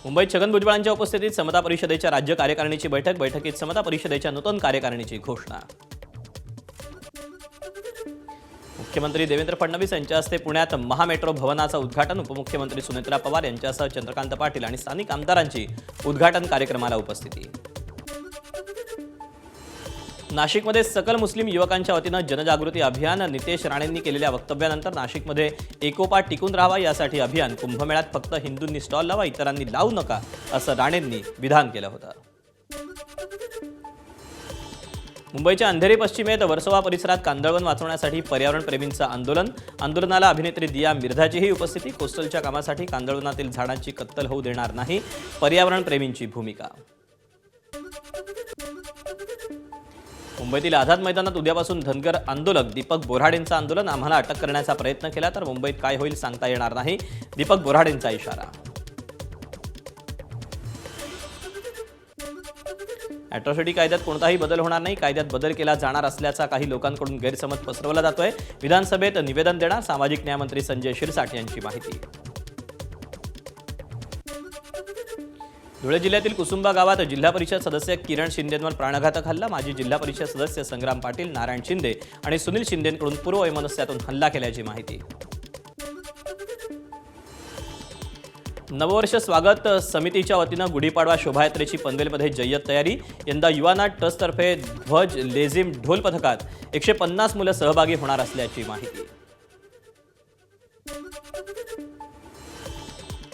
मुंबईत छगन भुजबळांच्या उपस्थितीत समता परिषदेच्या राज्य कार्यकारिणीची बैठकीत समता परिषदेच्या नूतन कार्यकारिणीची घोषणा। मुख्यमंत्री देवेंद्र फडणवीस यांच्या हस्ते पुण्यात महामेट्रो भवनाचं उद्घाटन। उपमुख्यमंत्री सुनेत्रा पवार यांच्यासह चंद्रकांत पाटील आणि स्थानिक आमदारांची उद्घाटन कार्यक्रमाला उपस्थिती। नाशिकमध्ये सकल मुस्लिम युवकांच्या वतीनं जनजागृती अभियान। नितेश राणेंनी केलेल्या वक्तव्यानंतर नाशिकमध्ये एकोपा टिकून राहावा यासाठी अभियान। कुंभमेळ्यात फक्त हिंदूंनी स्टॉल लावा, इतरांनी लावू नका, असं राणेंनी विधान केलं होतं। मुंबईच्या अंधेरी पश्चिमेत वर्सोवा परिसरात कांदळवन वाचवण्यासाठी पर्यावरणप्रेमींचं आंदोलनाला अभिनेत्री दिया मिर्झाचीही उपस्थिती। कोस्टलच्या कामासाठी कांदळवनातील झाडांची कत्तल होऊ देणार नाही, पर्यावरणप्रेमींची भूमिका। मुंबईतील आझाद मैदानात उद्यापासून धनगर आंदोलक। दीपक बोऱ्हाडेंचं आंदोलन। आम्हाला अटक करण्याचा प्रयत्न केला तर मुंबईत काय होईल सांगता येणार नाही, दीपक बोऱ्हाडेंचा इशारा। अॅट्रॉसिटी कायद्यात कोणताही बदल होणार नाही, कायद्यात बदल केला जाणार असल्याचा काही लोकांकडून गैरसमज पसरवला जातोय। विधानसभेत निवेदन देणार, सामाजिक न्याय मंत्री संजय शिरसाट यांची माहिती। धुळे जिल्ह्यातील कुसुंबा गावात जिल्हा परिषद सदस्य किरण शिंदेंवर प्राणघातक हल्ला। माजी जिल्हा परिषद सदस्य संग्राम पाटील, नारायण शिंदे आणि सुनील शिंदेंकडून पूर्ववैमनस्यातून हल्ला केल्याची माहिती। नववर्ष स्वागत समितीच्या वतीनं गुढीपाडवा शोभायात्रेची पनवेलमध्ये जय्यत तयारी। यंदा युवानाट ट्रस्टतर्फे ध्वज, लेझिम, ढोल पथकात 150 मुलं सहभागी होणार असल्याची माहिती।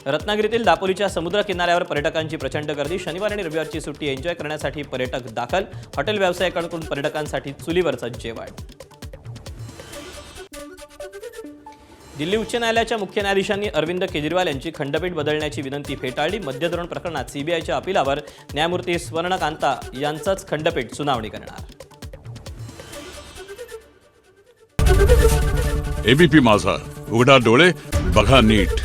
रत्नागिरीतील दापोलीच्या समुद्र किनाऱ्यावर पर्यटकांची प्रचंड गर्दी। शनिवार आणि रविवारची सुट्टी एन्जॉय करण्यासाठी पर्यटक दाखल। हॉटेल व्यावसायिकांकडून पर्यटकांसाठी चुलीवरचं जेवण। दिल्ली उच्च न्यायालयाच्या मुख्य न्यायाधीशांनी अरविंद केजरीवाल यांची खंडपीठ बदलण्याची विनंती फेटाळली। मद्यधोरण प्रकरणात सीबीआयच्या अपीलावर न्यायमूर्ती स्वर्णकांता यांचंच खंडपीठ सुनावणी करणार। एबीपी माझा, उघडा डोळे बघा नीट।